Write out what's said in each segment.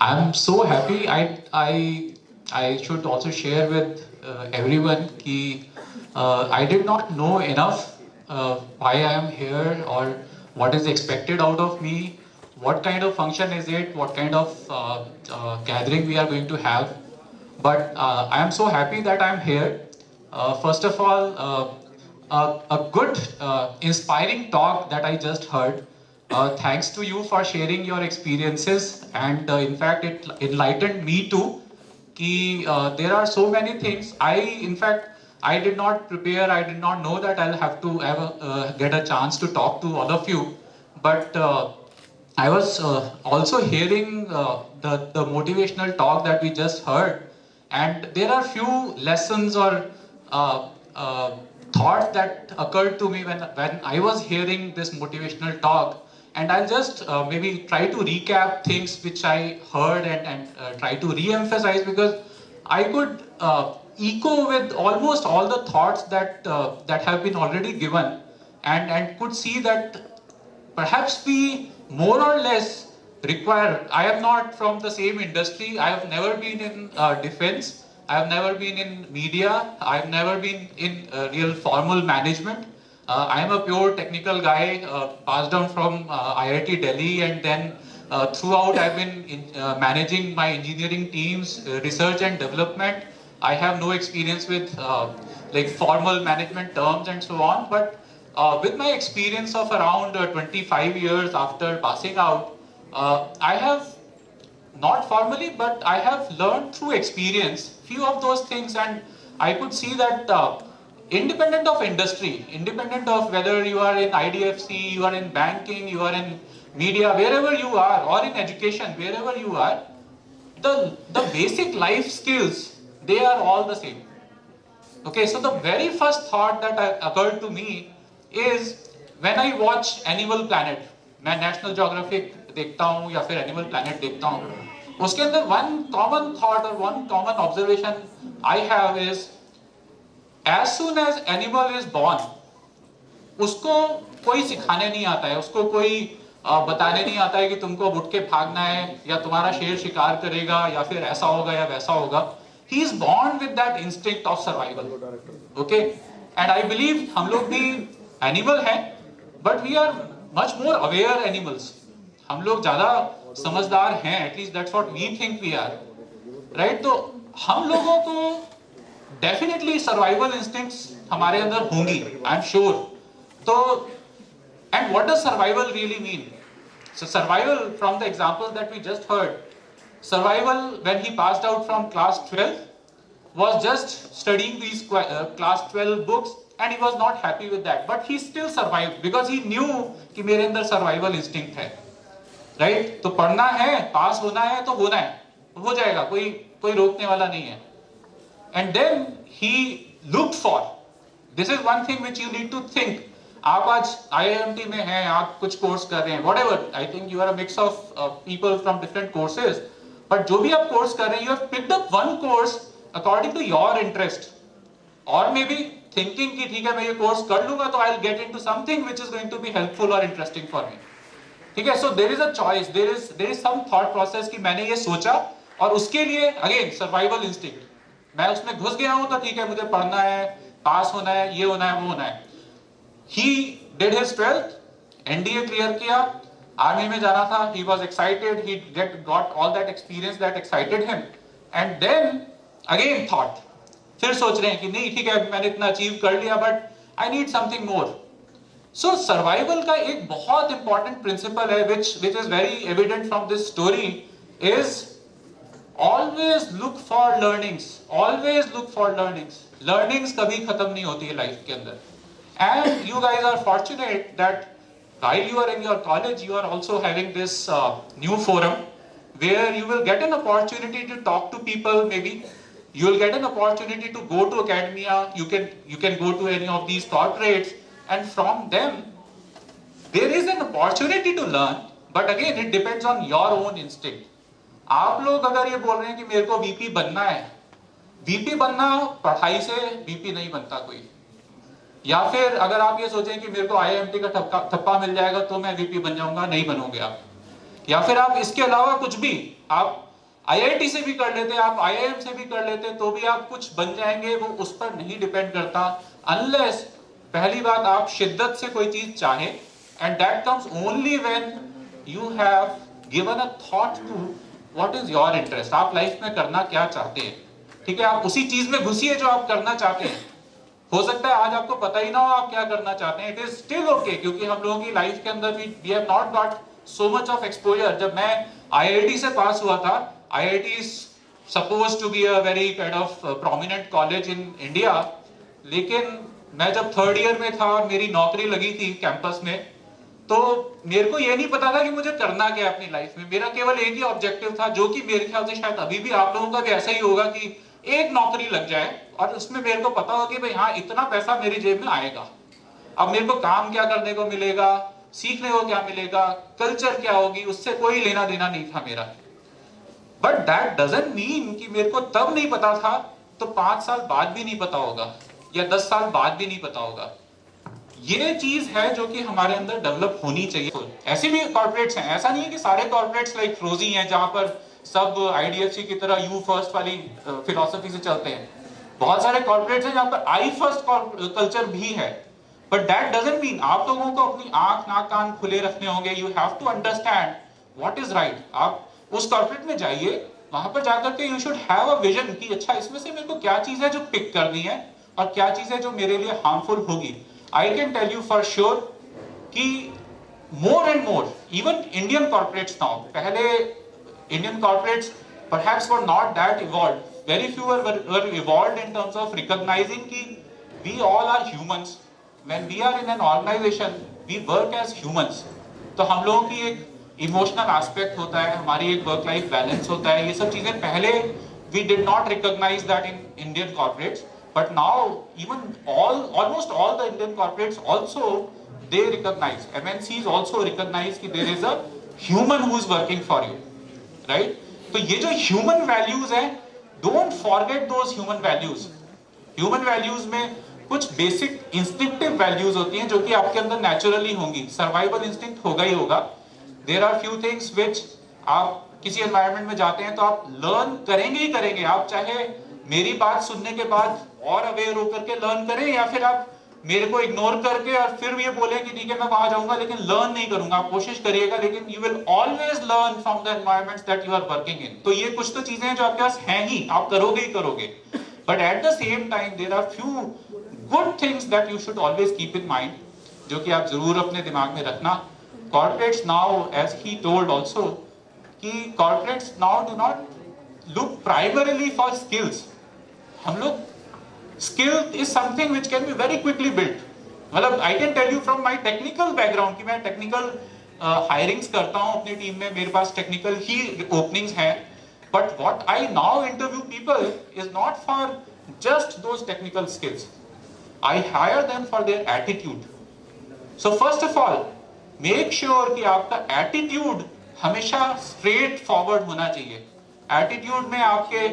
I'm so happy. I should also share with everyone कि I did not know enough why I am here or what is expected out of me, what kind of function is it, what kind of gathering we are going to have. But I am so happy that I'm here. First of all, a good, inspiring talk that I just heard. Thanks to you for sharing your experiences, and in fact, it enlightened me too. Ki, there are so many things. In fact, I did not prepare. I did not know that I'll have to get a chance to talk to all of you. But I was also hearing the motivational talk that we just heard, and there are few lessons or uh, uh, thoughts that occurred to me when I was hearing this motivational talk. And I'll just maybe try to recap things which I heard and try to re-emphasize because I could echo with almost all the thoughts that have been already given, and could see that perhaps we more or less require. I am not from the same industry. I have never been in defense. I have never been in media. I have never been in real formal management. I am a pure technical guy, passed down from IIT Delhi, and then throughout I've been managing my engineering teams, research and development. I have no experience with like formal management terms and so on, but with my experience of around 25 years after passing out, I have not formally, but I have learned through experience few of those things, and I could see that independent of industry, independent of whether you are in IDFC, you are in banking, you are in media, wherever you are, or in education, wherever you are, the basic life skills, they are all the same. Okay, so the very first thought that occurred to me is when I watch Animal Planet, मैं national geographic देखता हूँ या फिर animal planet देखता हूँ, उसके अंदर one common thought और one common observation I have is as soon as animal is born, उसको कोई सिखाने नहीं आता है, उसको कोई बताने नहीं आता है कि तुमको उठ के भागना है या तुम्हारा शेर शिकार करेगा या फिर ऐसा होगा या वैसा होगा. He is born with that instinct of survival. Okay, and I believe हम लोग भी एनिमल हैं, but we are much more aware animals. हम लोग ज्यादा समझदार हैं, at least that's what we think we are, right? तो हम लोगों को definitely survival instincts हमारे अंदर होंगी, I'm sure. तो and what does survival really mean? So survival, from the examples that we just heard, survival when he passed out from class 12 was just studying these class 12 books, and he was not happy with that, but he still survived because he knew कि मेरे अंदर survival instinct है, right? तो पढ़ना है, पास होना है तो होना है, हो जाएगा, कोई रोकने वाला नहीं है. And then he looked for, this is one thing which you need to think. आप आज IIMT में हैं, आप कुछ कोर्स कर रहे हैं, whatever, I think you are a mix of people from different courses, but जो भी आप कोर्स कर रहे हैं, you have picked up one course according to your interest, or maybe thinking कि ठीक है मैं ये कोर्स कर लूंगा तो I'll get into something which is going to be helpful or interesting for me. ठीक है, so there is a choice, there is some thought process कि मैंने ये सोचा और उसके लिए again survival instinct, मैं उसमें घुस गया हूं तो ठीक है मुझे पढ़ना है, पास होना है, ये होना है, वो होना है. He did his 12th, NDA clear किया, आर्मी में जाना था, he was excited, he got all that experience that excited him, and then again thought, फिर सोच रहे हैं कि नहीं ठीक है मैंने इतना अचीव कर लिया but I need something more. So survival का एक बहुत important principle है which is very evident from this story is always look for learnings, always look for learnings. Learnings कभी खत्म नहीं होती है लाइफ के अंदर. And you guys are fortunate that while you are in your college, you are also having this new forum where you will get an opportunity to talk to people. Maybe you will get an opportunity to go to academia. You can go to any of these corporates, and from them there is an opportunity to learn. But again, it depends on your own instinct. आप लोग अगर ये बोल रहे हैं कि मेरे को VP बनना है, VP बनना पढ़ाई से VP नहीं बनता कोई. या फिर अगर आप ये सोचें कि मेरे को IIMT का थप्पा मिल जाएगा तो मैं VP बन जाऊंगा, नहीं बनोगे आप. या फिर आप इसके अलावा कुछ भी, आप IIT से भी कर लेते, आप IIM से भी कर लेते, तो भी आप कुछ बन जाएंगे, वो उस पर नहीं डिपेंड करता, अनलेस पहली बात आप शिद्दत से कोई चीज चाहें, and that comes only when you have given a thought to what is your interest, आप लाइफ में करना क्या चाहते हैं, ठीक है, आप उसी चीज में घुसिए जो आप करना चाहते हैं। हो सकता है आज आपको पता ही ना हो आप क्या करना चाहते हैं, इट इज स्टिल ओके, क्योंकि हम लोगों की लाइफ के अंदर we have not got so much of exposure. जब मैं IIT से पास हुआ था, IIT is supposed to be a very kind of prominent college in India, लेकिन मैं जब थर्ड ईयर में था और मेरी नौकरी लगी थी कैंपस में, तो मेरे को ये नहीं पता था कि मुझे करना क्या है अपनी लाइफ में। मेरा केवल एक ही ऑब्जेक्टिव था, जो कि मेरे ख्याल से शायद अभी भी आप लोगों का भी ऐसा ही होगा, कि एक नौकरी लग जाए और उसमें मेरे को पता हो कि भाई हाँ इतना पैसा मेरी जेब में आएगा। अब मेरे को काम क्या करने को मिलेगा, सीखने को क्या मिलेगा, कल्चर क्या होगी, उससे कोई लेना देना नहीं था मेरा। बट दैट डजंट मीन कि मेरे को तब नहीं पता था तो 5 साल बाद भी नहीं पता होगा, या 10 साल बाद भी नहीं पता होगा। ये चीज है जो कि हमारे अंदर डेवलप होनी चाहिए। ऐसे भी कॉर्पोरेट्स हैं, ऐसा नहीं है कि सारे कॉर्पोरेट्स लाइक फ्रोजी हैं जहां पर सब IDFC की तरह यू फर्स्ट वाली फिलॉसफी से चलते हैं। बहुत सारे कॉर्पोरेट्स हैं जहां पर आई फर्स्ट कल्चर भी है, बट दैट डजंट मीन आप लोगों को अपनी आंख नाक कान खुले रखने होंगे। You have to understand what is right. आप उस कॉर्पोरेट में जाइए, वहां पर जाकर के you should have a vision कि अच्छा इसमें से मेरे को क्या चीज है जो पिक करनी है और क्या चीज है जो मेरे लिए हार्मफुल होगी। I can tell you for sure कि more and more, even Indian corporates now, पहले Indian corporates perhaps were not that evolved. Very few were evolved in terms of recognizing कि we all are humans. When we are in an organization, we work as humans. तो हम लोगों की एक emotional aspect होता है, हमारी एक वर्क लाइफ बैलेंस होता है, ये सब चीजें पहले we did not recognize that in Indian corporates, but now even almost all the Indian corporates also they recognize, MNCs also recognize कि there is a human who is working for you, right? तो ये जो human values है, don't forget those human values. Human values में कुछ basic instinctive values होती हैं जो कि आपके अंदर naturally होंगी, survival instinct होगा ही होगा। There are few things which आप किसी environment में जाते हैं तो आप learn करेंगे ही करेंगे, आप चाहे मेरी बात सुनने के बाद और aware होकर के learn करें, या फिर आप मेरे को इग्नोर करके और फिर ये बोले कि ठीक है मैं वहां जाऊंगा लेकिन लर्न नहीं करूंगा। आप कोशिश करिएगा, लेकिन you will always learn from the environments that you are working in. तो ये कुछ तो चीजें हैं जो आपके पास हैं ही, आप करोगे ही करोगे, but at the same time there are few good things that you should always keep in mind, जो कि आप जरूर अपने दिमाग में रखना। Corporates now, as he told also, कि corporates now do not look primarily for skills. हम लोग skill is something which can be very quickly built. मतलब I can tell you from my technical background कि मैं technical hirings करता हूँ अपनी team में, मेरे पास technical ही openings हैं, but what I now interview people is not for just those technical skills. I hire them for their attitude. So first of all, make sure कि आपका attitude हमेशा straight forward होना चाहिए। Attitude में आपके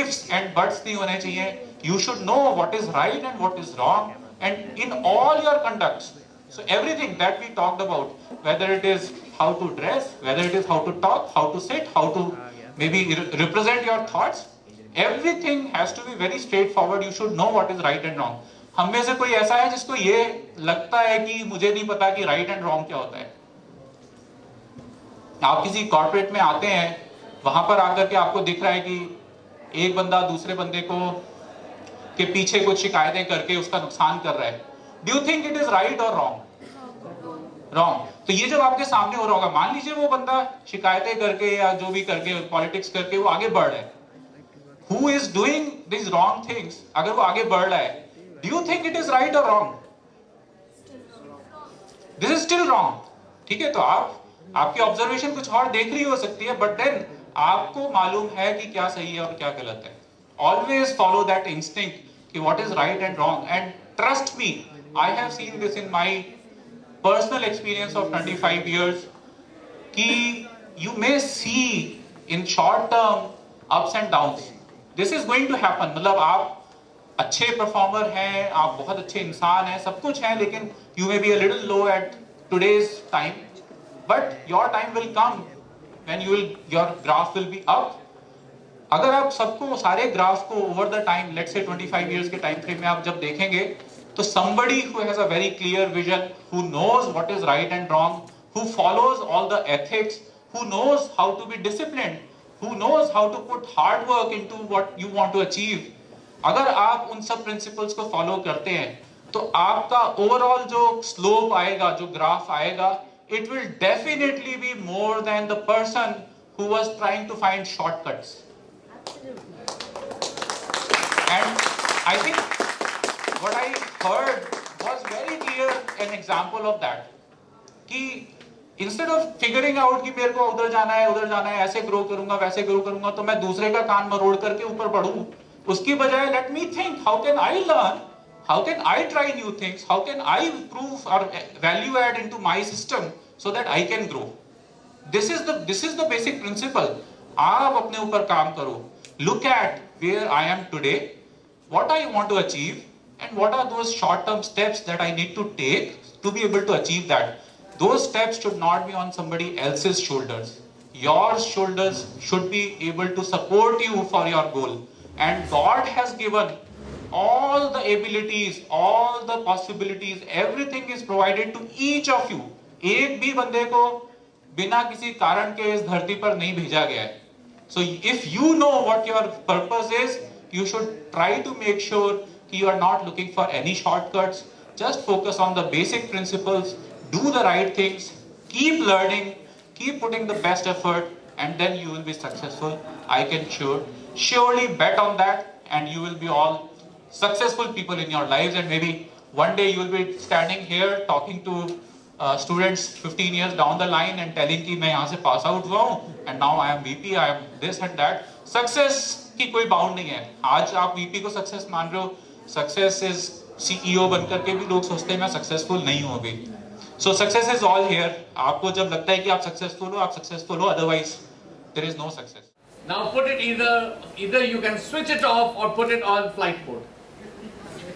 ifs and buts नहीं होने चाहिए। You should know what is right and what is wrong, and in all your conducts. So everything that we talked about, whether it is how to dress, whether it is how to talk, how to sit, how to maybe represent your thoughts, everything has to be very straightforward. You should know what is right and wrong. हम में से कोई ऐसा है जिसको ये लगता है कि मुझे नहीं पता कि right and wrong क्या होता है? आप किसी कॉर्पोरेट में आते हैं, वहां पर आकर के आपको दिख रहा है कि एक बंदा दूसरे बंदे को के पीछे कुछ शिकायतें करके उसका नुकसान कर रहा है। Do you think it is right और रॉन्ग? रॉन्ग। तो ये जब आपके सामने हो रहा होगा, मान लीजिए वो बंदा शिकायतें करके या जो भी करके पॉलिटिक्स करके वो आगे बढ़ रहा है, who is doing this wrong things, अगर वो आगे बढ़ रहा है, do you think it is right और wrong? This is still wrong. ठीक है, तो आपकी ऑब्जर्वेशन कुछ और देख रही हो सकती है, बट देन आपको मालूम है कि क्या सही है और क्या गलत है। Always follow that instinct कि what is right and wrong, and trust me, I have seen this in my personal experience of 25 years कि you may see in short term ups and downs. This is going to happen. मतलब आप अच्छे performer हैं, आप बहुत अच्छे इंसान हैं, सब कुछ हैं, लेकिन you may be a little low at today's time, but your time will come when your graph will be up, अगर आप सबको सारे ग्राफ को over the time, let's say 25 years के टाइम फ्रेम में आप जब देखेंगे, तो somebody who has a very clear vision, who knows what is right and wrong, who follows all the ethics, who knows how to be disciplined, who knows how to put hard work into what you want to achieve, अगर आप उन सब principles को follow करते हैं तो आपका overall जो स्लोप आएगा, जो ग्राफ आएगा, it will definitely be more than the person who was trying to find shortcuts. And I think what I heard was very clear an example of that. कि instead of figuring out कि मेरे को उधर जाना है, ऐसे grow करूंगा, वैसे ग्रो करूंगा, तो मैं दूसरे का कान मरोड़ करके ऊपर बढ़ूं, उसकी बजाय let me think, how can I learn, how can I try new things, how can I improve or value add into my system so that I can grow. This is the basic principle. आप अपने ऊपर काम करो. Look at where I am today, what I want to achieve, and what are those short-term steps that I need to take to be able to achieve that. Those steps should not be on somebody else's shoulders. Your shoulders should be able to support you for your goal. And God has given all the abilities, all the possibilities, everything is provided to each of you. एक भी बंदे को बिना किसी कारण के इस धरती पर नहीं भेजा गया है. So if you know what your purpose is, you should try to make sure you are not looking for any shortcuts. Just focus on the basic principles, do the right things, keep learning, keep putting the best effort, and then you will be successful. I can surely bet on that, and you will be all successful people in your lives, and maybe one day you will be standing here talking to students 15 years down the line and telling कि मैं यहाँ से pass out हुआ हूँ and now I am VP, I am this and that. Success की कोई bound नहीं है. आज आप VP को सक्सेस मान रहे हो, सक्सेस इज CEO बनकर के भी लोग सोचते हैं मैं सक्सेसफुल नहीं हूँ अभी. So success is all here. आपको जब लगता है कि आप सक्सेसफुल हो, otherwise there is no success. Now put it either you can switch it off or put it on flight mode,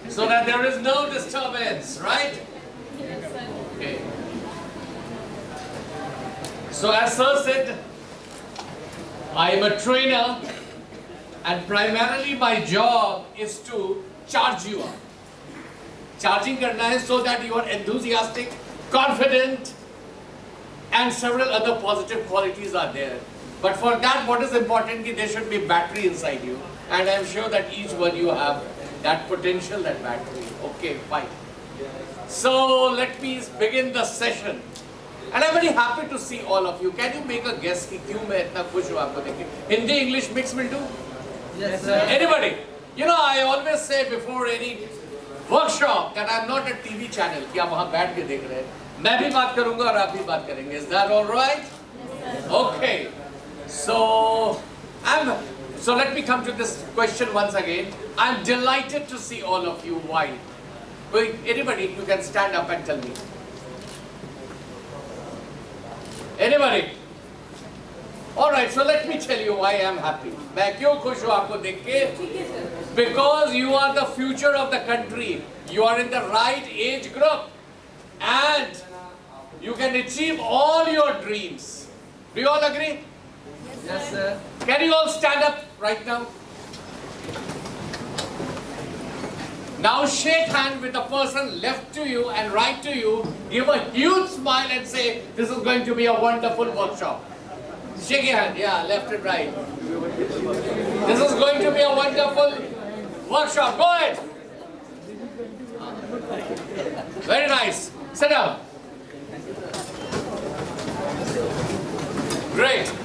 so that there is no disturbance, right? Yes, sir. Okay. So as sir said, I am a trainer, and primarily my job is to charge you up. Charging karna hai so that you are enthusiastic, confident, and several other positive qualities are there. But for that, what is important is there should be battery inside you, and I am sure that each one you have that potential, that battery. Okay, fine. So let me begin the session. And I'm very happy to see all of you. Can you make a guess कि क्यों मैं इतना खुश हूँ आपको देख के? Hindi English mix will do? Yes, sir. Anybody? You know, I always say before any workshop that I'm not a TV channel कि आप वहाँ बैठ के देख रहे हैं. मैं भी बात करूँगा और आप भी बात करेंगे. Is that all right? Yes, sir. Okay. So let me come to this question once again. I'm delighted to see all of you. Why? Wait, anybody, you can stand up and tell me. Anybody? All right, so let me tell you why I'm happy. मैं क्यों खुश हूँ आपको देख के? ठीक है, sir. Because you are the future of the country. You are in the right age group, and you can achieve all your dreams. Do you all agree? Yes, sir. Can you all stand up right now? Now shake hand with the person left to you and right to you. Give a huge smile and say, this is going to be a wonderful workshop. Shake your hand, yeah, left and right. This is going to be a wonderful workshop. Go ahead. Very nice. Sit down. Great.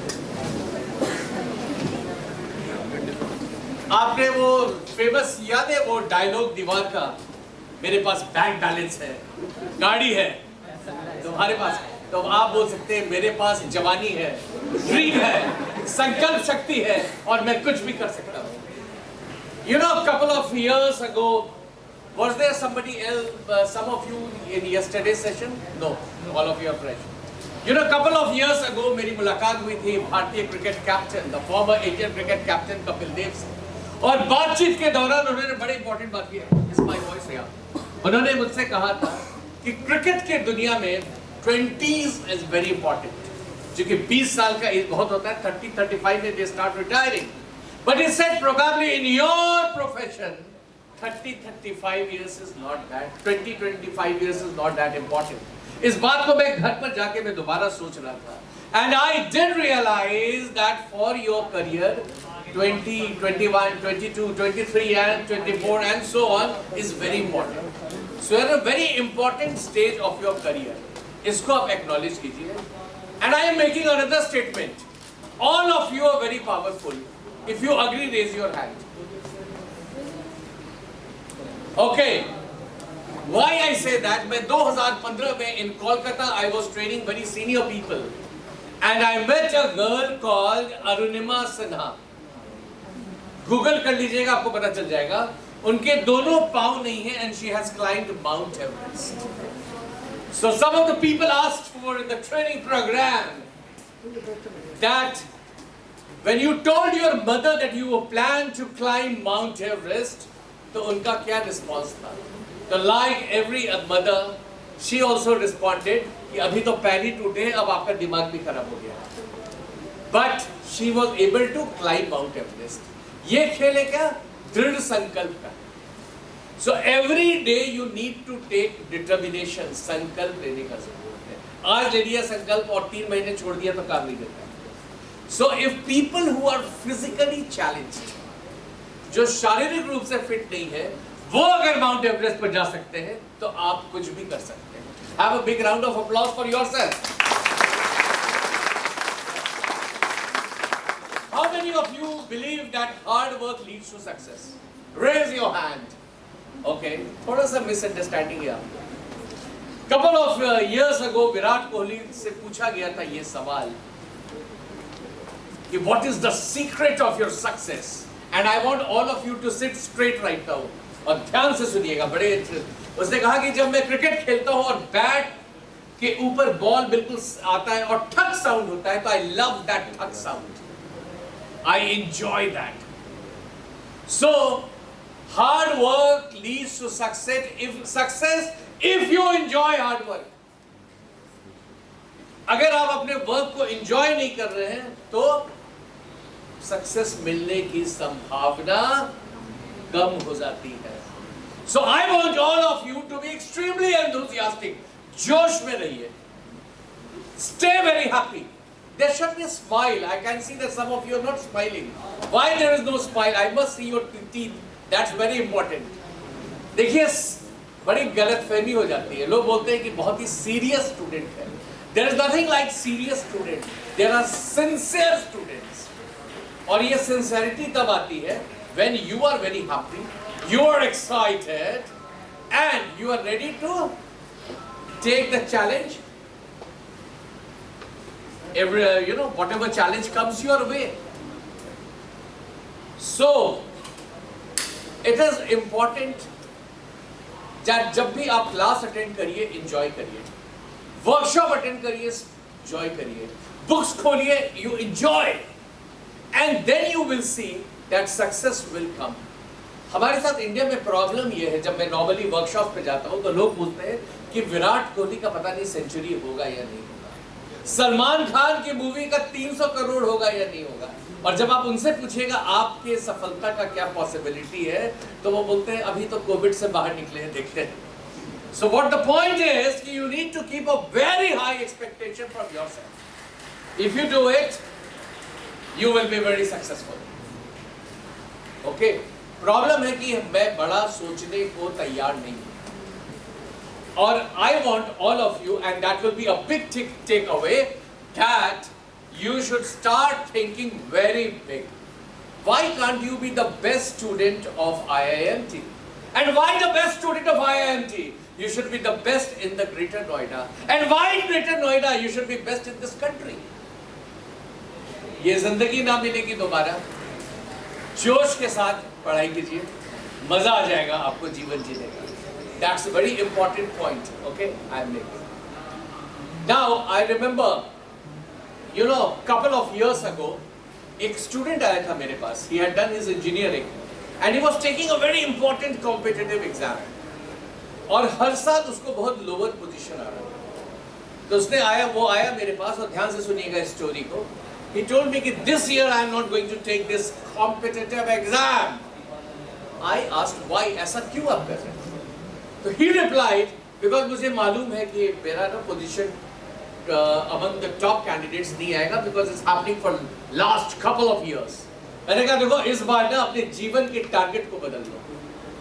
आपने वो famous याद है वो dialogue दीवार का, मेरे पास bank balance है, गाड़ी है, तुम्हारे पास, तो आप बोल सकते हैं मेरे पास जवानी है, ड्रीम है, संकल्प शक्ति है और मैं कुछ भी कर सकता हूँ. You know, a couple of years ago, was there somebody else, some of you in yesterday's session? No, all of you are fresh. You know, a couple of years ago मेरी मुलाकात हुई थी भारतीय cricket captain, the former Indian cricket captain Kapil Dev से, और बातचीत के दौरान उन्होंने बड़े इंपॉर्टेंट बात की. इस माय वॉइस है. उन्होंने मुझसे कहा था कि क्रिकेट के दुनिया में 20s इज वेरी इंपॉर्टेंट, क्योंकि 20 साल का एज बहुत होता है, 30-35 में they start retiring, But he said probably in your profession, 30-35 years is not that, 20-25 years is not that important. इस बात को मैं घर पर जाके मैं दोबारा सोच रहा था. And I did realize that for your career, 20, 21, 22, 23 and 24 and so on is very important. So you're at a very important stage of your career. इसको आप acknowledge कीजिए. And I am making another statement. All of you are very powerful. If you agree, raise your hand. Okay. Why I say that? मैं 2015 में in Kolkata I was training very senior people, and I met a girl called Arunima Sinha. Google कर लीजिएगा आपको पता चल जाएगा. उनके दोनों पाँव नहीं हैं, and she has climbed Mount Everest. So some of the people asked for in the training program that when you told your mother that you plan to climb Mount Everest, तो उनका क्या response था? So like every mother, she also responded कि अभी तो पैर ही टूटे हैं, अब आपका दिमाग भी खराब हो गया. But she was able to climb Mount Everest. ये खेल है क्या? दृढ़ संकल्प का. So every day you need to take determination. संकल्प लेने का जरूरत है. आज ले लिया संकल्प और 3 महीने छोड़ दिया तो काम नहीं देता. So if people who are physically challenged, जो शारीरिक रूप से फिट नहीं है, वो अगर माउंट एवरेस्ट पर जा सकते हैं, तो आप कुछ भी कर सकते हैं. Have a big round of applause for yourself. How many of you believe that hard work leads to success? Raise your hand. Okay, थोड़ा सा misunderstanding है आपको. Couple of years ago, Virat Kohli से पूछा गया था ये सवाल कि what is the secret of your success? And I want all of you to sit straight right now. और ध्यान से सुनिएगा. बड़े उसने कहा कि जब मैं क्रिकेट खेलता हूँ और बैट के ऊपर बॉल बिल्कुल आता है और ठक साउंड होता है, तो I love that ठक sound. I enjoy that. So hard work leads to success if you enjoy hard work. अगर आप अपने वर्क को एंजॉय नहीं कर रहे हैं तो सक्सेस मिलने की संभावना कम हो जाती है. So I want all of you to be extremely enthusiastic. जोश में रहिए. Stay very happy. There should be a smile. I can see that some of you are not smiling. Why there is no smile? I must see your teeth. That's very important. देखिए बड़ी गलतफहमी हो जाती है. लोग बोलते हैं कि बहुत ही सीरियस स्टूडेंट है. There is nothing like serious student. There are sincere students. और ये sincerity तब आती है when you are very happy, you are excited, and you are ready to take the challenge. Every whatever challenge comes your way. So it is important that जब भी आप class attend करिए, enjoy करिए. Workshop attend करिए, enjoy करिए. Books खोलिए, you enjoy, and then you will see that success will come. हमारे साथ इंडिया में प्रॉब्लम ये है, जब मैं नॉर्मली वर्कशॉप पे जाता हूँ तो लोग पूछते हैं कि विराट कोहली का पता नहीं सेंचुरी होगा या नहीं होगा, सलमान खान की मूवी का 300 करोड़ होगा या नहीं होगा. और जब आप उनसे पूछिएगा आपके सफलता का क्या पॉसिबिलिटी है, तो वो बोलते हैं अभी तो कोविड से बाहर निकले हैं, देखते हैं. So what the point is कि you need to keep a very high expectation from yourself. If you do it, you will be very successful. Okay? Problem है कि मैं बड़ा सोचने को तैयार नहीं हूँ. और I want all of you, and that will be a big takeaway, that you should start thinking very big. Why can't you be the best student of IIMT? And why the best student of IIMT? You should be the best in the Greater Noida. And why in Greater Noida? You should be best in this country. ये जिंदगी ना मिलेगी दोबारा. जोश के साथ पढ़ाई कीजिए, मजा आ जाएगा आपको जीवन जीने का. That's a very important point. Okay, I am making. Now I remember, couple of years ago, एक student आया था मेरे पास. He had done his engineering, and he was taking a very important competitive exam. और हर साल उसको बहुत lower position आ रहा था. तो वो आया मेरे पास, और ध्यान से सुनिएगा इस स्टोरी को. He told me that this year I am not going to take this competitive exam. I asked why, ऐसा क्यों आप कर रहे हैं? तो he replied, because मुझे मालूम है कि मेरा ना position among the top candidates नहीं आएगा, because it's happening for last couple of years. मैंने कहा देखो इस बार ना अपने जीवन के टारगेट को बदल लो.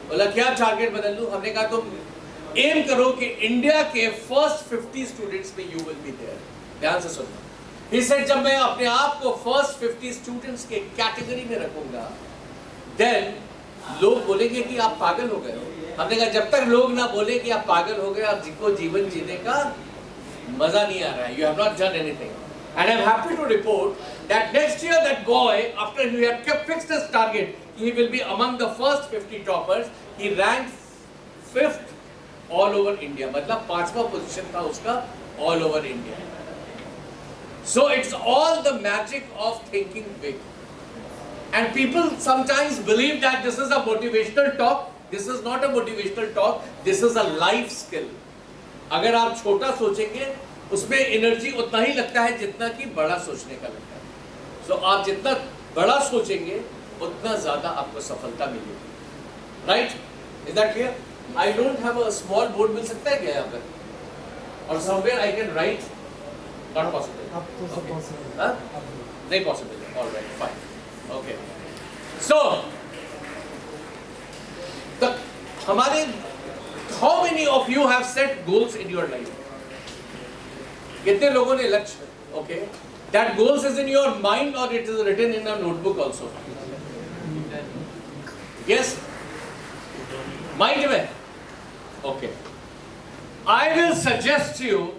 बोला क्या टारगेट बदल लूं? हमने कहा तुम एम करो कि इंडिया के फर्स्ट 50 स्टूडेंट्स में यू विल बी देयर. ध्यान से सुनो. He said जब मैं अपने आप को फर्स्ट 50 स्टूडेंट्स के कैटेगरी में रखूंगा, then लोग बोलेंगे कि आप पागल हो गए हो. हमने कहा जब तक लोग ना बोले कि आप पागल हो गए, आप जिनको जीवन जीने का मजा नहीं आ रहा है, you have not done anything. And I'm happy to report that next year that boy, after he had kept fixed his target, he will be among the first 50 toppers. He ranked 5th all over India. मतलब 5वां position था उसका all over India. So it's all the magic of thinking big. And people sometimes believe that this is a motivational talk. This is not a motivational talk. This is a life skill. अगर आप छोटा सोचेंगे, उसमें energy उतना ही लगता है जितना कि बड़ा सोचने का लगता है. So आप जितना बड़ा सोचेंगे, उतना ज़्यादा आपको सफलता मिलेगी. Right? Is that clear? I don't have a small board. मिल सकता है क्या यहाँ पर? Or somewhere I can write. Not possible. Okay. Huh? नहीं possible. All right, fine. Okay. So, हमारे how many of you have set goals in your life? कितने लोगों ने लक्ष्य? Okay. That goals is in your mind or it is written in a notebook also? Yes. Mind में? Okay. I will suggest you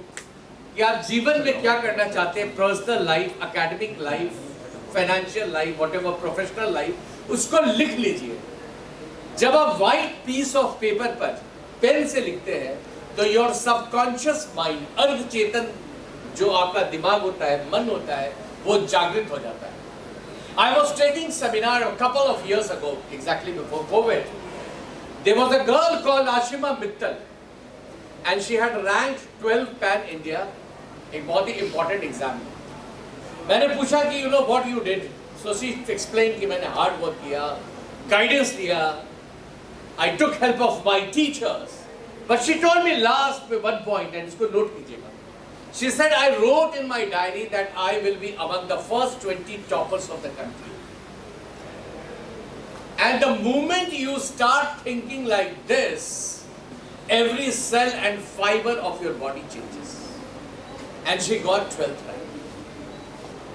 कि आप जीवन में क्या करना चाहते हैं, personal life, academic life, financial life, whatever professional life, उसको लिख लीजिए. जब आप व्हाइट पीस ऑफ पेपर पर पेन से लिखते हैं, तो योर सबकॉन्शियस माइंड, अर्ध चेतन जो आपका दिमाग होता है, मन होता है, वो जागृत हो जाता है. I was taking seminar a couple of years ago, exactly before COVID. There was a girl called Ashima Mittal, and she had ranked 12 pan India, एक बहुत ही important exam. मैंने पूछा कि you know what you did, so she explained कि मैंने hard work किया, guidance लिया, I took help of my teachers, but she told me last with one point, and इसको note कीजिएगा. She said I wrote in my diary that I will be among the first 20 toppers of the country. And the moment you start thinking like this, every cell and fiber of your body changes. And she got 12th rank.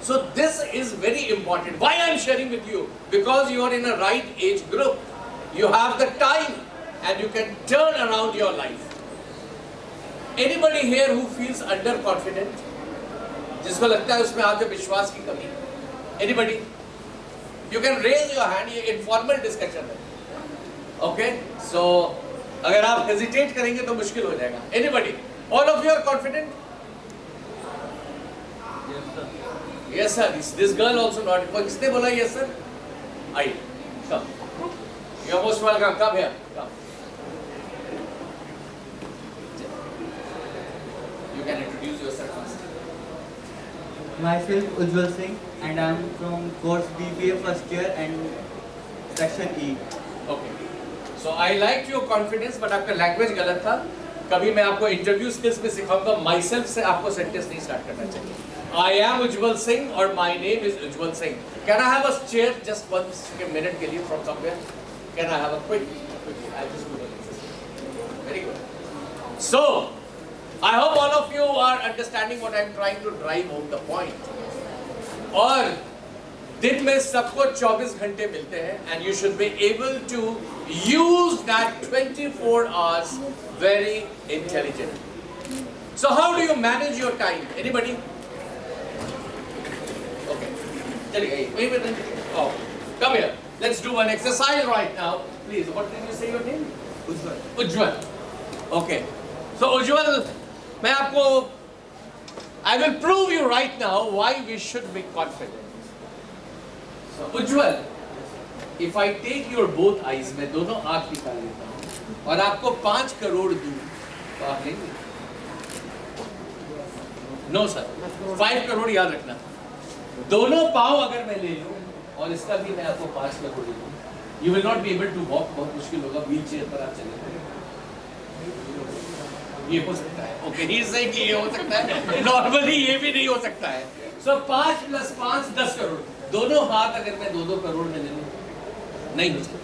So this is very important. Why I am sharing with you? Because you are in a right age group. You have the time and you can turn around your life. Anybody here who feels underconfident? जिसको लगता है उसमें आत्मविश्वास की कमी? Anybody? You can raise your hand. ये informal discussion है. Okay? So अगर आप hesitate करेंगे तो मुश्किल हो जाएगा. Anybody? All of you are confident? Yes sir. This girl also not. किसने बोला yes sir? आइए. Come. You are most welcome. Come here. Come. You can introduce yourself first. Myself Ujjwal Singh and I am from course BBA first year and section E. Okay. So I liked your confidence, but आपका language गलत था. कभी मैं आपको interview skills में सिखाऊंगा. Myself से आपको sentence नहीं start करना चाहिए. I am Ujjwal Singh or my name is Ujjwal Singh. Can I have a chair just 1 minute के लिए from somewhere? Can I have a quick? I'll just do it. Very good. So I hope all of you are understanding what I'm trying to drive home the point. और दिन में सबको 24 घंटे मिलते हैं and you should be able to use that 24 hours very intelligently. So how do you manage your time? Anybody? Okay. चलिए wait a minute. Oh, come here. Let's do an exercise right now. Please, what did you say your name? Ujjwal. Ujjwal. Okay. So Ujjwal, मैं आपको I will prove you right now why we should be confident. So Ujjwal, if I take your both eyes, मैं दोनों आँख निकाल लेता हूँ और आपको 5 करोड़ दूँ, तो आप लेंगे? No sir. 5 करोड़ याद रखना. दोनों पाँव अगर मैं ले लूं और इसका भी मैं आपको 5 करोड़ दे दूं, you will not be able to walk, बहुत मुश्किल होगा, व्हील चेयर पर आप चले। ये हो सकता है, ओके, ही इज सेइंग ये हो सकता है, नॉर्मली ये भी नहीं हो सकता है। सो 5 + 5 10 करोड़, दोनों हाथ अगर मैं 2-2 करोड़ में ले लूं, नहीं हो सकता।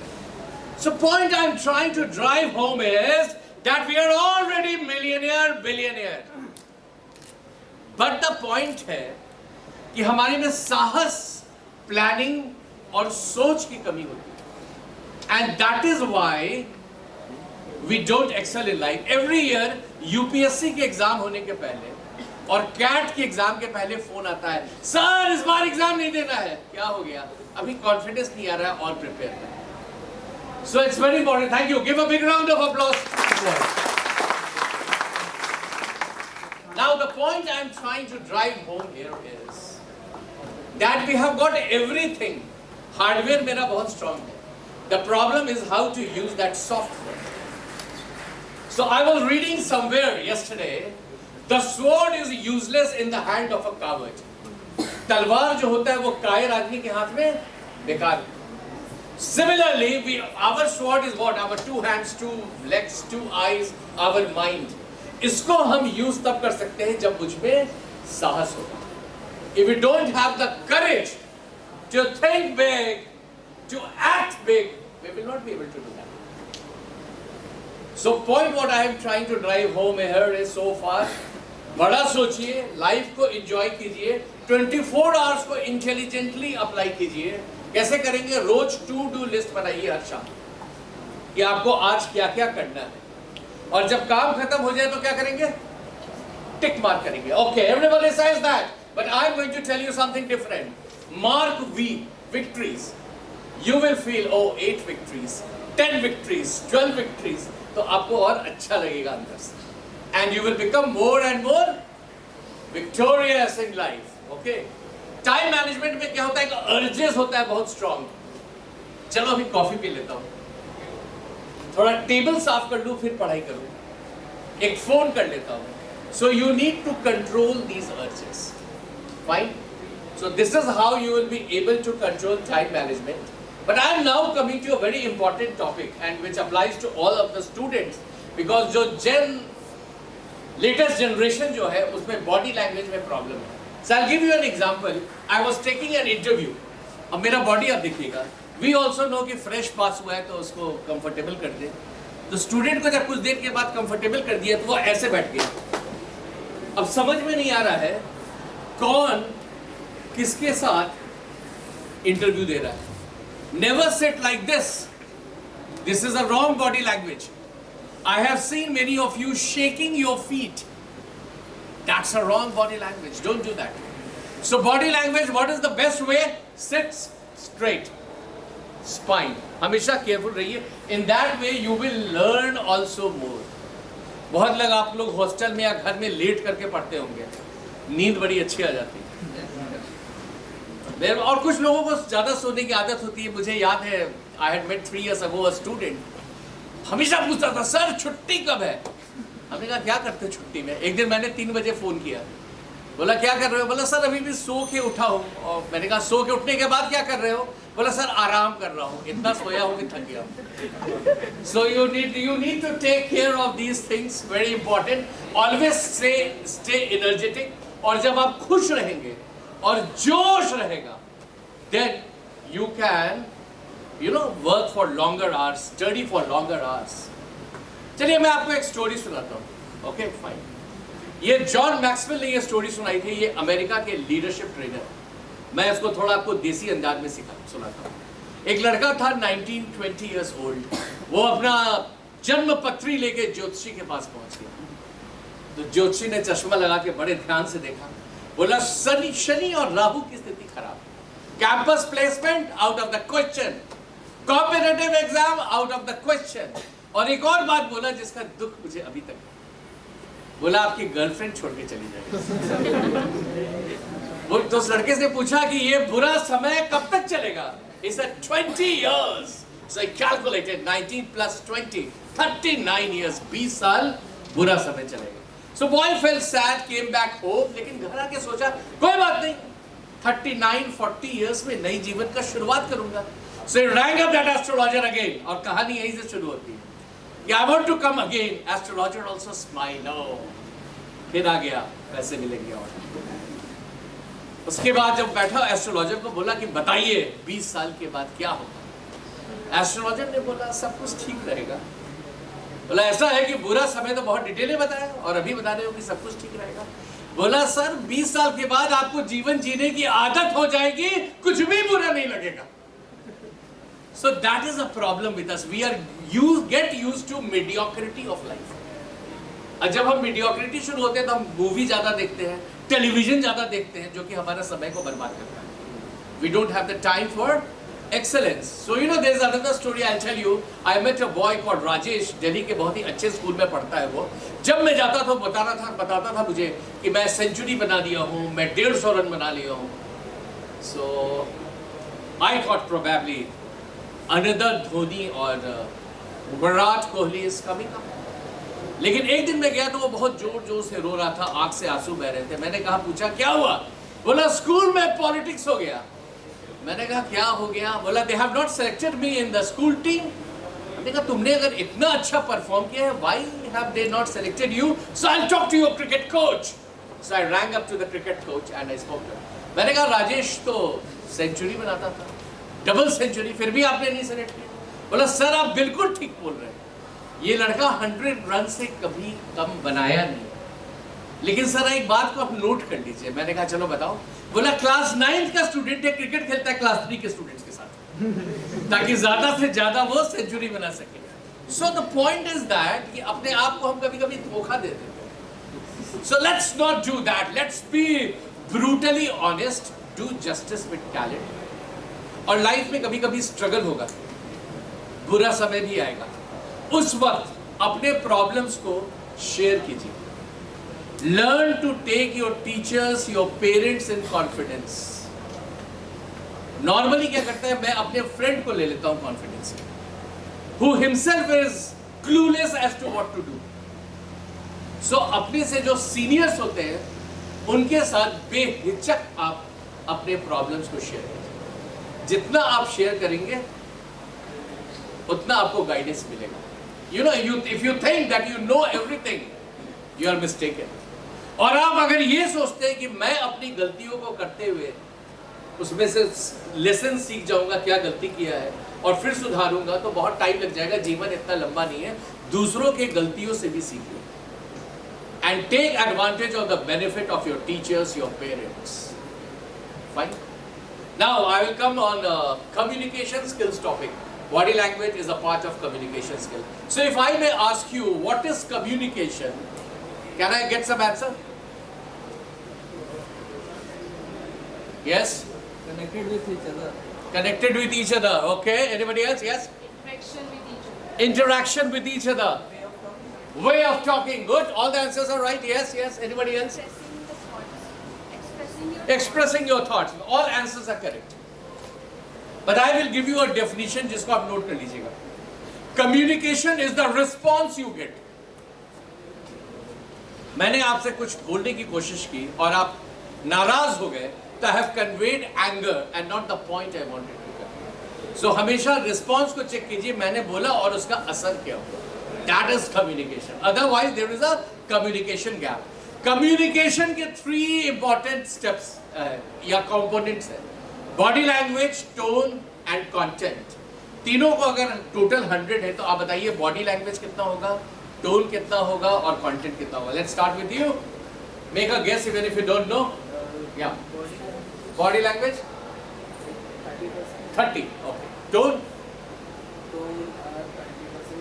So point I'm trying to drive home is that we are already millionaire, billionaire. But the point है कि हमारे में साहस, प्लानिंग और सोच की कमी होती है। And that is why we don't excel in life. Every year UPSC के एग्जाम होने के पहले और कैट के एग्जाम के पहले फोन आता है, सर इस बार एग्जाम नहीं देना है। क्या हो गया? अभी कॉन्फिडेंस नहीं आ रहा है और प्रिपेयर है। So it's very important. Thank you. Give a big round of applause. Now the point I'm trying to drive home here is that we have got everything. Hardware मेरा बहुत strong है. The problem is how to use that software. So I was reading somewhere yesterday, the sword is useless in the hand of a coward. तलवार जो होता है वो कायर आदमी के हाथ में बेकार है. Similarly, our sword is what? Our 2 hands, 2 legs, 2 eyes, our mind. इसको हम use तब कर सकते हैं जब मुझ में साहस होगा. If we don't have the courage to think big, to act big, we will not be able to do that. So point what I am trying to drive home here is so far, बड़ा सोचिए, life को enjoy कीजिए, 24 hours को intelligently apply कीजिए. कैसे करेंगे? रोज to do list बनाइए हर शाम कि आपको आज क्या क्या करना है, और जब काम खत्म हो जाए तो क्या करेंगे? टिक मार्क करेंगे. Okay, everybody says that, but I am going to tell you something different. Mark victories. You will feel, oh 8 victories, 10 victories, 12 victories, तो आपको और अच्छा लगेगा अंदर से, and you will become more and more victorious in life. Okay, time management में क्या होता है कि अर्जेस होता है बहुत स्ट्रांग. चलो अभी कॉफी पी लेता हूँ, थोड़ा टेबल साफ कर लूँ, फिर पढ़ाई करूँ, एक फोन कर लेता हूँ. So you need to control these urges. Fine. So this is how you will be able to control time management. But I am now coming to a very important topic and which applies to all of the students, because जो latest generation जो है उसमें body language में problem है. So I'll give you an example. I was taking an interview. अब मेरा body आप देखिएगा. We also know कि फ्रेश पास हुआ है तो उसको कंफर्टेबल कर दे. तो स्टूडेंट को जब कुछ देर के बाद कंफर्टेबल कर दिया तो वो ऐसे बैठ गया. अब समझ में नहीं आ रहा है कौन किसके साथ इंटरव्यू दे रहा है. Never sit like this. This is a wrong body language. I have seen many of you shaking your feet. That's a wrong body language. Don't do that. So body language, what is the best way? Sit straight. Spine. हमेशा careful रहिए. In that way you will learn also more. बहुत लोग आप लोग hostel में या घर में लेट करके पढ़ते होंगे, नींद बड़ी अच्छी आ जाती है. और कुछ लोगों को ज़्यादा सोने की आदत होती है. मुझे याद है, I had met 3 years ago a student. हमेशा पूछता था, सर छुट्टी कब है? हमने कहा क्या करते हो छुट्टी में? एक दिन मैंने 3 बजे फ़ोन किया, बोला क्या कर रहे हो? बोला सर अभी भी सो के उठा हूँ. और मैंने कहा सो के उठने के बाद क्या कर रहे हो? बोला सर आराम कर रहा हूँ, इतना सोया हूँ कि थक गया हूँ. So you need to take care of these things, very important. Always stay energetic. और जब आप खुश रहेंगे और जोश रहेगा, then you can work for longer hours, study for longer hours. चलिए मैं आपको एक स्टोरी सुनाता हूँ. Okay fine. ये जॉन मैक्सवेल ने ये स्टोरी सुनाई थी. ये अमेरिका के लीडरशिप ट्रेनर. मैं इसको थोड़ा आपको देसी अंदाज में सुनाता हूँ. एक लड़का था 19-20 ईयर्स ओल्ड. वो अपना जन्म पत्री लेके ज्योतिषी के पास पहुंच गया. तो ज्योतिषी ने चश्मा लगा के बड़े ध्यान से देखा. बोला शनि और राहु की स्थिति खराब, campus placement out of the question, competitive exam out of the question. और एक और बात बोला जिसका दुख मुझे अभी तक, बोला आपकी गर्लफ्रेंड छोड़ के चली जाएगी. वो तो उस लड़के से पूछा कि ये बुरा समय कब तक चलेगा? He said 20 years. So I calculated 19 plus 20, 39 years. 20 साल बुरा समय चलेगा. So boy felt sad, came back home. लेकिन घर आके सोचा कोई बात नहीं, 39-40 years में नई जीवन का शुरुआत करूंगा. So he rang up that astrologer again. और कहानी यहीं से शुरू होती है. I want to come again. Astrologer also smiled. No. फिर आ गया, पैसे मिलेंगे. और उसके बाद जब बैठा एस्ट्रोलॉजर को बोला कि बताइए 20 साल के बाद क्या होगा. एस्ट्रोलॉजर ने बोला सब कुछ ठीक रहेगा. बोला ऐसा है कि बुरा समय तो बहुत डिटेल में बताया और अभी बता रहे हो कि सब कुछ ठीक रहेगा. बोला सर 20 साल के बाद आपको जीवन जीने की आदत हो जाएगी, कुछ भी बुरा नहीं लगेगा. So that is a problem with us. We are get used to mediocrity of life. जब हम mediocrity शुरू होते हैं तो हम मूवी ज्यादा देखते हैं, टेलीविजन ज्यादा देखते हैं, जो कि हमारा समय को बर्बाद करता है. We don't have the time for excellence. So you know there's another story I'll tell you. I met a boy called Rajesh. Delhi के बहुत ही अच्छे स्कूल में पढ़ता है वो. जब मैं जाता था बताता था मुझे कि मैं सेंचुरी बना दिया हूँ, मैं 150 रन बना लिया हूँ. So I thought probably another Dhoni और Virat Kohli is coming up. लेकिन एक दिन मैं गया तो वो बहुत जोर जोर से रो रहा था, आंख से आंसू बह रहे थे. मैंने कहा पूछा क्या हुआ. बोला स्कूल में पॉलिटिक्स हो गया. मैंने कहा क्या हो गया. बोला they have not selected me in the school team. मैंने कहा तुमने अगर इतना अच्छा परफॉर्म किया है, why have they not selected you? So I'll talk to your cricket coach. So I rang up to the cricket coach and I spoke to him. मैंने कहा राजेश तो सेंचुरी बनाता था, डबल सेंचुरी, फिर भी आपने नहीं सेलेक्ट किया. बोला सर आप बिल्कुल ठीक बोल रहे हैं, ये लड़का 100 रन से कभी कम बनाया नहीं. लेकिन सर एक बात को आप नोट कर लीजिए. मैंने कहा चलो बताओ. बोला क्लास 9 का स्टूडेंट है, क्रिकेट खेलता है क्लास 3 के स्टूडेंट्स के साथ, ताकि ज्यादा से ज्यादा वो सेंचुरी बना सके. So the point is that कि अपने आप को हम कभी कभी धोखा दे देते हैं. So let's not do that. Let's be brutally honest, do justice with talent. और लाइफ में कभी कभी स्ट्रगल होगा, बुरा समय भी आएगा. उस वक्त अपने प्रॉब्लम्स को शेयर कीजिए. Learn to take your teachers, your parents in confidence. Normally क्या करता है, मैं अपने फ्रेंड को ले लेता हूं कॉन्फिडेंस में, who himself is clueless as to what to do. So अपने से जो सीनियर्स होते हैं उनके साथ बेहिचक आप अपने प्रॉब्लम्स को शेयर करें. जितना आप शेयर करेंगे उतना आपको गाइडेंस मिलेगा. You know, if you think that you know everything, you are mistaken. और आप अगर ये सोचते हैं कि मैं अपनी गलतियों को करते हुए उसमें से लेसन सीख जाऊंगा, क्या गलती किया है और फिर सुधारूंगा, तो बहुत टाइम लग जाएगा. जीवन इतना लंबा नहीं है. दूसरों के गलतियों से भी सीखिए. And take advantage of the benefit of your teachers, your parents. Fine. Now I will come on communication skills topic. Body language is a part of communication skill. So if I may ask you, what is communication? Can I get some answer? Yes? Connected with each other. Connected with each other. Okay. Anybody else? Yes? Interaction with each other. Interaction with each other. Way of talking. Good. All the answers are right. Yes, yes. Anybody else? Expressing the thoughts. Expressing your thoughts. All answers are correct. But I will give you a definition जिसको आप note कर लीजिएगा. Communication is the response you get. मैंने आपसे कुछ बोलने की कोशिश की और आप नाराज हो गए, तो I have conveyed anger and not the point I wanted to convey. So हमेशा रिस्पॉन्स को चेक कीजिए, मैंने बोला और उसका असर क्या हुआ. That is communication. Otherwise there is a communication gap. Communication के 3 important steps या components हैं. Body language, tone and content. तीनों को अगर टोटल 100 है तो आप बताइए बॉडी लैंग्वेज कितना होगा, टोन कितना होगा और कंटेंट कितना होगा. Let's start with you. Make a guess even if you don't know. या body language 30. Okay. Tone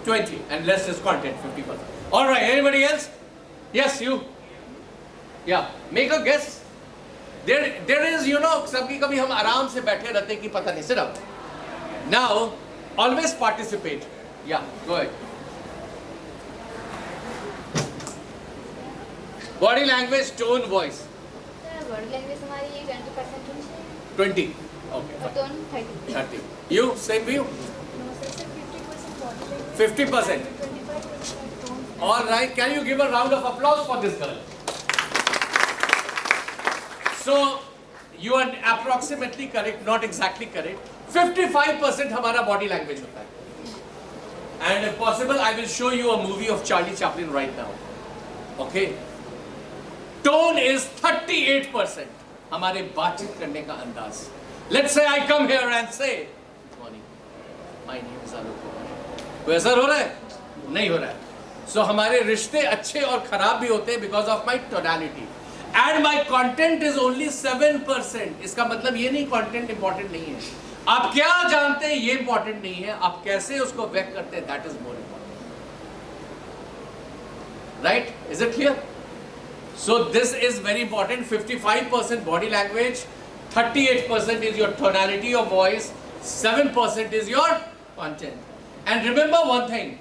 20 and less is content 50%. All right. Anybody else? Yes, you. Yeah. Make a guess. There is, you know, कभी कभी हम आराम से बैठे रहते हैं कि पता नहीं. Sit up. Now, always participate. Yeah, go ahead. Body language, tone, voice. Body language हमारी ये 20% होनी चाहिए. 20. Okay. और tone 30. 30. You, same view. No sir, 50% body language. 50%. 25% tone. All right. Can you give a round of applause for this girl? So, you are approximately correct, not exactly correct. 55% हमारा body language होता है. And if possible, I will show you a movie of Charlie Chaplin right now. Okay? Tone is 38%. हमारे बातचीत करने का अंदाज. Let's say I come here and say, good morning, my name is Alok Kumar. कोई असर हो रहा है? नहीं हो रहा है. So हमारे रिश्ते अच्छे और खराब भी होते हैं because of my tonality. And my content is only 7%. इसका मतलब ये नहीं content important नहीं है. आप क्या जानते हैं ये important नहीं है. आप कैसे उसको व्यक्त करते हैं that is more important. Right? Is it clear? So this is very important. 55% body language, 38% is your tonality of voice, 7% is your content. And remember one thing.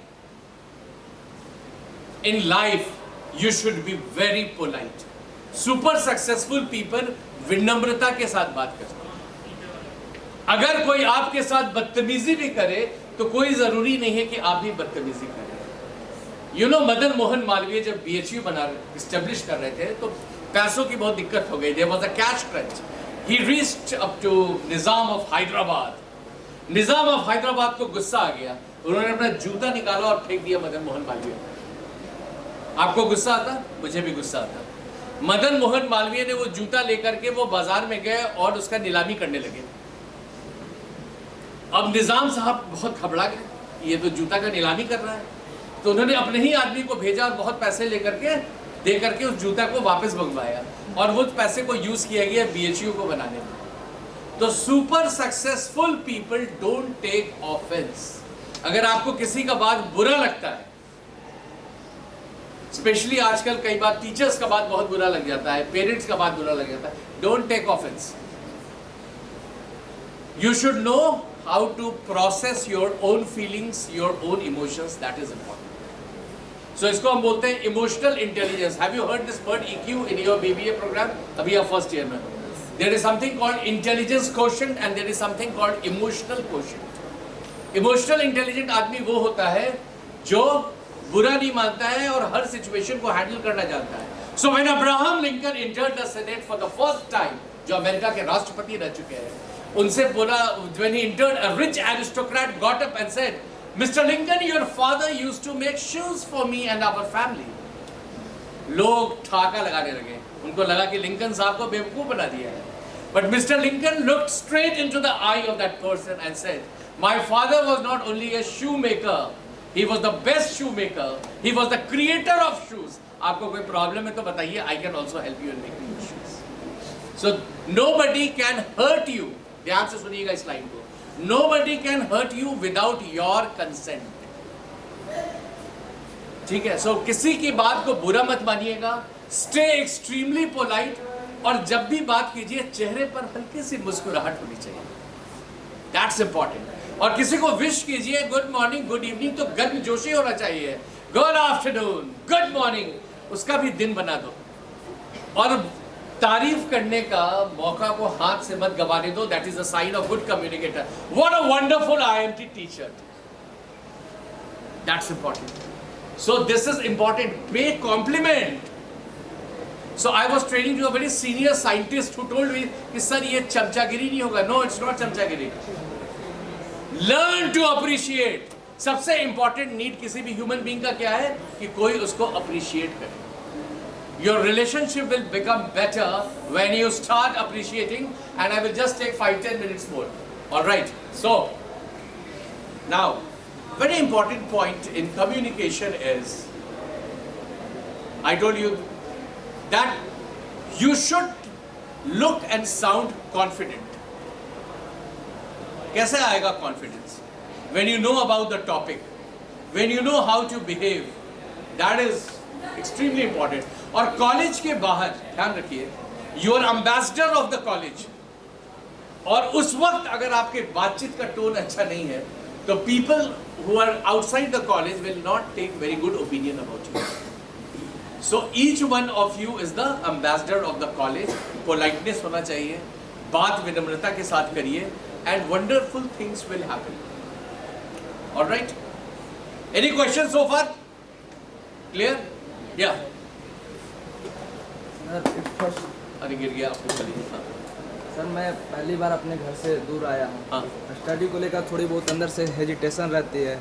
In life, you should be very polite. Super successful people विनम्रता के साथ बात करते हैं. अगर कोई आपके साथ बदतमीजी भी करे तो कोई जरूरी नहीं है कि आप भी बदतमीजी करें. You know, मदन मोहन मालवीय जब BHU एस्टेब्लिश कर रहे थे तो पैसों की बहुत दिक्कत हो गई. There was a cash crunch. He reached up to Nizam of Hyderabad. Nizam of Hyderabad को गुस्सा आ गया. उन्होंने अपना जूता निकाला और फेंक दिया मदन मोहन मालवीय. आपको गुस्सा आता? मुझे भी गुस्सा आता. मदन मोहन मालवीय ने वो जूता लेकर के वो बाजार में गए और उसका नीलामी करने लगे. अब निजाम साहब बहुत घबरा गए, ये तो जूता का नीलामी कर रहा है. तो उन्होंने अपने ही आदमी को भेजा और बहुत पैसे लेकर के दे करके उस जूता को वापस मंगवाया और वो पैसे को यूज किया गया BHU को बनाने में. तो super successful people don't take offence. अगर आपको किसी का बात बुरा लगता है, स्पेशली आजकल कई बार टीचर्स का बात बहुत बुरा लग जाता है, पेरेंट्स का बात बुरा लग जाता है, don't take offence. You should know how to process your own feelings, your own emotions. That is important. So इसको हम बोलते हैं emotional intelligence. Have you heard this word EQ in your BBA program? अभी आप first year में. There is something called intelligence quotient and there is something called emotional quotient. Emotional intelligent आदमी वो होता है जो बुरा नहीं मानता है और हर सिचुएशन को हैंडल करना जानता है. So when Abraham Lincoln entered the Senate for the first time, जो अमेरिका के राष्ट्रपति रह चुके हैं, उनसे बोला, when he entered, a rich aristocrat got up and said, Mr. Lincoln, your father used to make shoes for me and our family. लोग ठाका लगाने लगे. उनको लगा कि लिंकन साहब को बेवकूफ बना दिया है. But Mr. Lincoln looked straight into the eye of that person and said, my father was not only a shoemaker, he was the best shoemaker, he was the creator of shoes. आपको कोई problem है तो बताइए, I can also help you in making your shoes. So nobody can hurt you. ध्यान से सुनिएगा इस line को. Nobody can hurt you without your consent. ठीक है. So किसी की बात को बुरा मत मानिएगा. Stay extremely polite. और जब भी बात कीजिए चेहरे पर हल्की सी मुस्कुराहट होनी चाहिए. That's important. और किसी को विश कीजिए गुड मॉर्निंग, गुड इवनिंग, तो गर्मजोशी होना चाहिए. गुड आफ्टरनून, गुड मॉर्निंग, उसका भी दिन बना दो. और तारीफ करने का मौका को हाथ से मत गवाने दो. That is a sign of good communicator. What a wonderful IMT teacher. That's important. So this is important. Pay compliment. So I was training to a very senior scientist who told me कि sir ये चमचागिरी नहीं होगा. No, it's not चमचागिरी. Learn to appreciate. सबसे important need किसी भी human being का क्या है कि कोई उसको अप्रिशिएट करे. Your relationship will become better when you start appreciating, and I will just take 5-10 minutes more. All right. So now, very important point in communication is, I told you that you should look and sound confident. कैसे आएगा confidence? When you know about the topic, when you know how to behave. That is extremely important. और college के बाहर ध्यान रखिए, you are ambassador of the college. और उस वक्त अगर आपके बातचीत का टोन अच्छा नहीं है तो people who are outside the college will not take very good opinion about you. So each one of you is the ambassador of the college. Politeness होना चाहिए, बात विनम्रता के साथ करिए, and wonderful things will happen. All right. Any question so far? Clear? या अरे गिर गया आपको. चलिए. सर मैं पहली बार अपने घर से दूर आया हूँ। हाँ। स्टडी को लेकर थोड़ी बहुत अंदर से हेजिटेशन रहती है।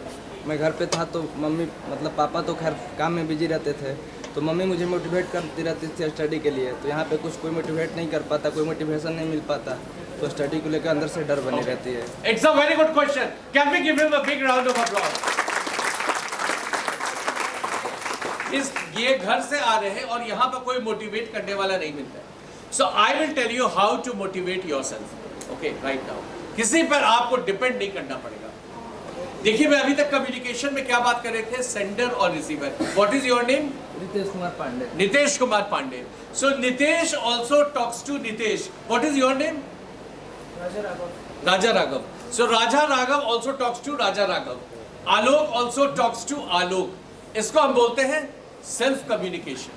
मैं घर पे था तो मम्मी मतलब पापा तो खैर काम में बिजी रहते थे, तो मम्मी मुझे मोटिवेट करती रहती थी स्टडी के लिए। तो यहाँ पे कुछ कोई मोटिवेट नहीं कर पाता, कोई मोटिवेशन नहीं मिल पाता, तो स्टडी को लेकर अंदर से डर बनी रहती है। It's a very good question, can we give him a big round of applause. ये घर से आ रहे हैं और यहाँ पर कोई मोटिवेट करने वाला नहीं मिलता है। So I will tell you how to motivate yourself, okay, right now. किसी पर आपको डिपेंड नहीं करना पड़ेगा। देखिए, मैं अभी तक कम्युनिकेशन में क्या बात कर रहे थे, सेंडर और receiver. What is your name? Nitesh Kumar Pandey. Nitesh Kumar Pandey. So Nitesh also talks to Nitesh. What is your name? Raja Raghav. So Raja Raghav also talks to Raja Raghav. Alok also talks to Alok. इसको हम बोलते हैं सेल्फ कम्युनिकेशन।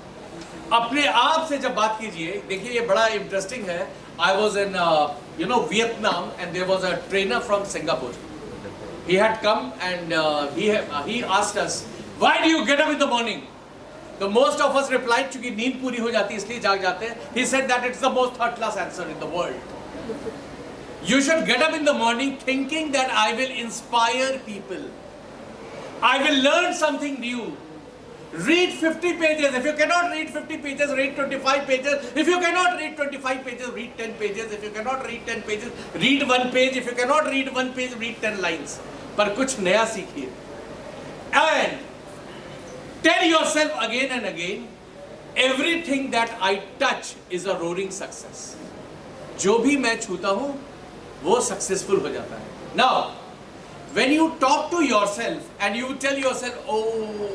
अपने आप से जब बात कीजिए, देखिए ये बड़ा इंटरेस्टिंग है। I was in Vietnam and there was a trainer from Singapore. He had come and he asked us, why do you get up in the morning? So most of us replied, क्योंकि नींद पूरी हो जाती है इसलिए जाग जाते हैं. He said that it's the most third class answer in the world. You should get up in the morning thinking that I will inspire people. I will learn something new. Read 50 pages. If you cannot read 50 pages, read 25 pages. If you cannot read 25 pages, read 10 pages. If you cannot read 10 pages, read 1 page. If you cannot read 1 page, read 10 lines. पर कुछ नया सीखिए. And tell yourself again and again, everything that I touch is a roaring success. जो भी मैं छूता हूँ, वो successful हो जाता है. Now, when you talk to yourself and you tell yourself, oh,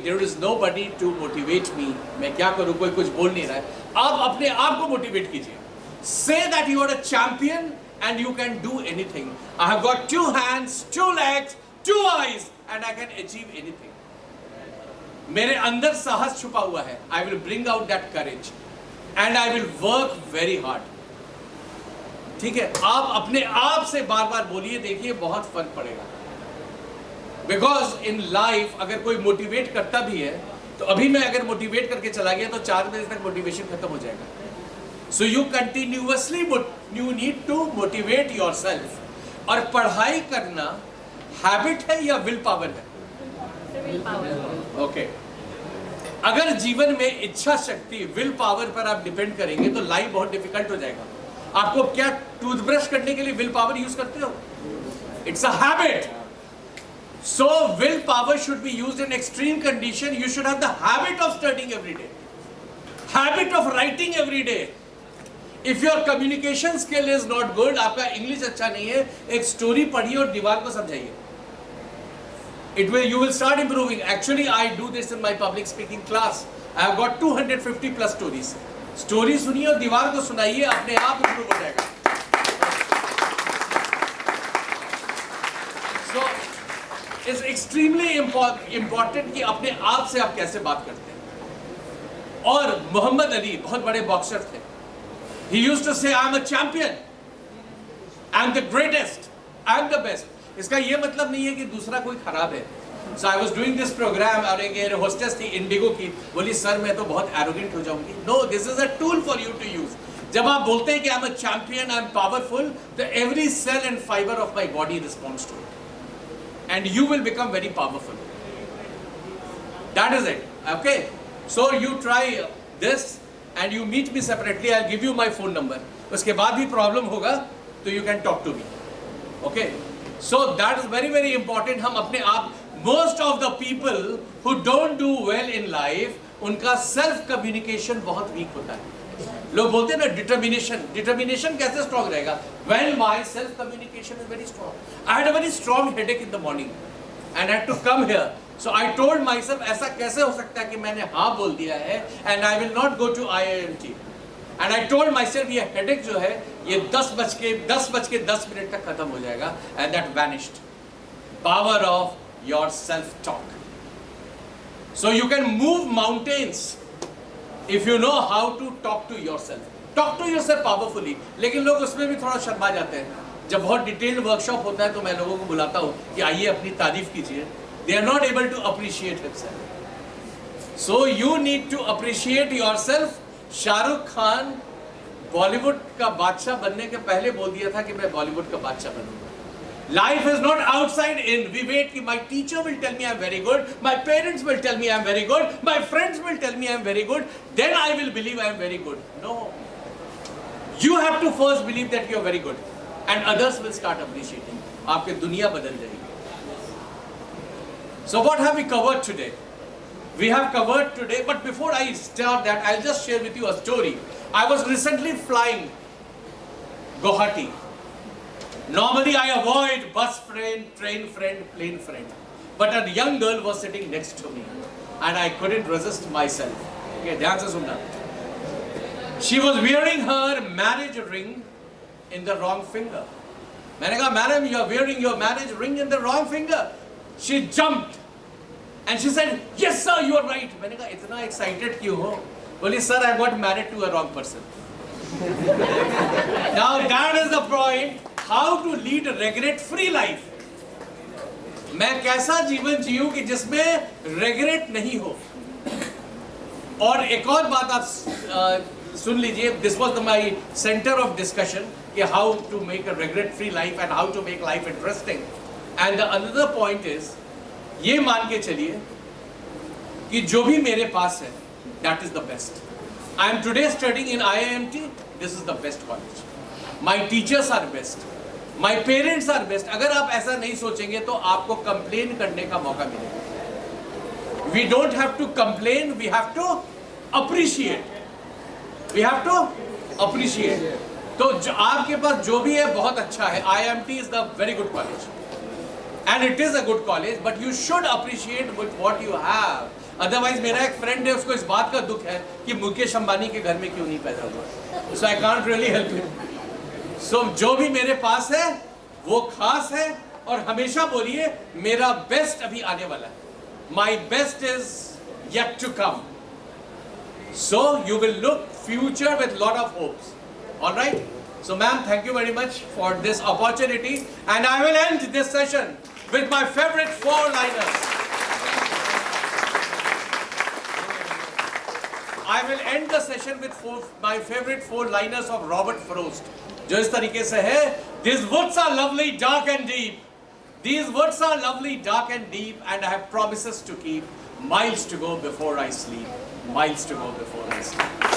there is nobody to motivate me. मैं क्या करूँ, कोई कुछ बोल नहीं रहा है. आप अपने आप को मोटिवेट कीजिए. Say that you are a champion and you can do anything. I have got 2 hands, 2 legs, 2 eyes and I can achieve anything. मेरे अंदर साहस छुपा हुआ है. I will bring out that courage and I will work very hard. ठीक है, आप अपने आप से बार बार बोलिए, देखिए बहुत फर्क पड़ेगा. बिकॉज इन लाइफ अगर कोई मोटिवेट करता भी है, तो अभी मैं अगर मोटिवेट करके चला गया तो 4 बजे तक मोटिवेशन खत्म हो जाएगा. So you continuously you need to motivate yourself. और पढ़ाई करना हैबिट है या विल पावर है? ओके. अगर जीवन में इच्छा शक्ति विल पावर पर आप डिपेंड करेंगे तो लाइफ बहुत डिफिकल्ट हो जाएगा. आपको क्या टूथब्रश करने के लिए विल पावर यूज करते हो? It's a habit. So willpower should be used in extreme condition. You should have the habit of studying every day, habit of writing every day. If your communication skill is not good, आपका English अच्छा नहीं है, एक story पढ़िए और दीवार को समझाइए. You will start improving. Actually, I do this in my public speaking class. I have got 250 plus stories. Story सुनिए और दीवार को सुनाइए, अपने आप इम्प्रूव हो जाएगा. It's extremely important कि अपने आप से आप कैसे बात करते हैं. और मोहम्मद अली बहुत बड़े बॉक्सर थे. He used to say, I'm a champion, I'm the greatest, I'm the best. इसका ये मतलब नहीं है कि दूसरा कोई खराब है. So I was doing this program और एक होस्टेस थी इंडिगो की, बोली सर मैं तो बहुत एरोगेंट हो जाऊंगी. No, this is a tool for you to use. जब आप बोलते हैं कि I'm a champion, I'm powerful, तो every cell and fiber of my body responds to it. And you will become very powerful. That is it. Okay. So you try this and you meet me separately. I'll give you my phone number. उसके बाद भी problem होगा तो you can talk to me. Okay. So that is very very important. हम अपने आप, most of the people who don't do well in life, उनका self communication बहुत weak होता है. लोग बोलते हैं ना डिटर्मिनेशन कैसे स्ट्रॉन्ग रहेगा? When my self communication is very strong. I had a very strong headache in the morning and I had to come here. So I told myself ऐसा कैसे हो सकता है कि मैंने हाँ बोल दिया है and I will not go to IIMT. And I told myself ये headache जो है ये 10:10 तक खत्म हो जाएगा and that vanished. Power of your self talk. So you can move mountains if you know how to talk to yourself. Talk to yourself powerfully. लेकिन लोग उसमें भी थोड़ा शर्मा जाते हैं. जब बहुत डिटेल्ड वर्कशॉप होता है तो मैं लोगों को बुलाता हूँ कि आइए अपनी तारीफ कीजिए. They are not able to appreciate himself. So you need to appreciate yourself. Shahrukh Khan Bollywood का बादशाह बनने के पहले बोल दिया था कि मैं बॉलीवुड का बादशाह बनूंगा. Life is not outside in. We wait कि my teacher will tell me I'm very good, my parents will tell me I'm very good, my friends will tell me I'm very good, then I will believe I'm very good. No. You have to first believe that you're very good, and others will start appreciating. आपकी दुनिया बदल जाएगी. So what have we covered today? We have covered today, but before I start that, I'll just share with you a story. I was recently flying Guwahati. Normally I avoid bus friend, train friend, plane friend. But a young girl was sitting next to me and I couldn't resist myself. Okay, ध्यान से सुनना. She was wearing her marriage ring in the wrong finger. मैंने कहा, madam, you are wearing your marriage ring in the wrong finger. She jumped and she said, yes sir, you are right. मैंने कहा, इतना excited क्यों हो? बोली, sir, I got married to a wrong person. Now that is the point. How to lead a regret free life. मैं कैसा जीवन जीऊं कि जिसमें regret नहीं हो. और एक और बात आप सुन लीजिए. This was my center of discussion कि how to make a regret free life and how to make life interesting. And the another point is, ये मान के चलिए कि जो भी मेरे पास है, that is the best. I am today studying in IIMT. This is the best college. My teachers are best. My parents are best. अगर आप ऐसा नहीं सोचेंगे तो आपको कंप्लेन करने का मौका मिलेगा. We don't have to complain. We have to appreciate. We have to appreciate. तो आपके पास जो भी है बहुत अच्छा है. IIMT is the very good college. And it is a good college, but you should appreciate with what you have. Otherwise, मेरा एक फ्रेंड है, उसको इस बात का दुख है कि मुकेश अंबानी के घर में क्यों नहीं पैदा हुआ. So I can't really help him. So जो भी मेरे पास है वो खास है. और हमेशा बोलिए, मेरा बेस्ट अभी आने वाला है. My best is yet to come. So you will look future with lot of hopes. All right. So ma'am, thank you very much for this opportunity, and I will end this session with my favorite 4-liners. I will end the session with my favorite 4-liners of Robert Frost. जो इस तरीके से है. These woods are lovely, dark and deep. These woods are lovely, dark and deep, and I have promises to keep. Miles to go before I sleep. Miles to go before I sleep.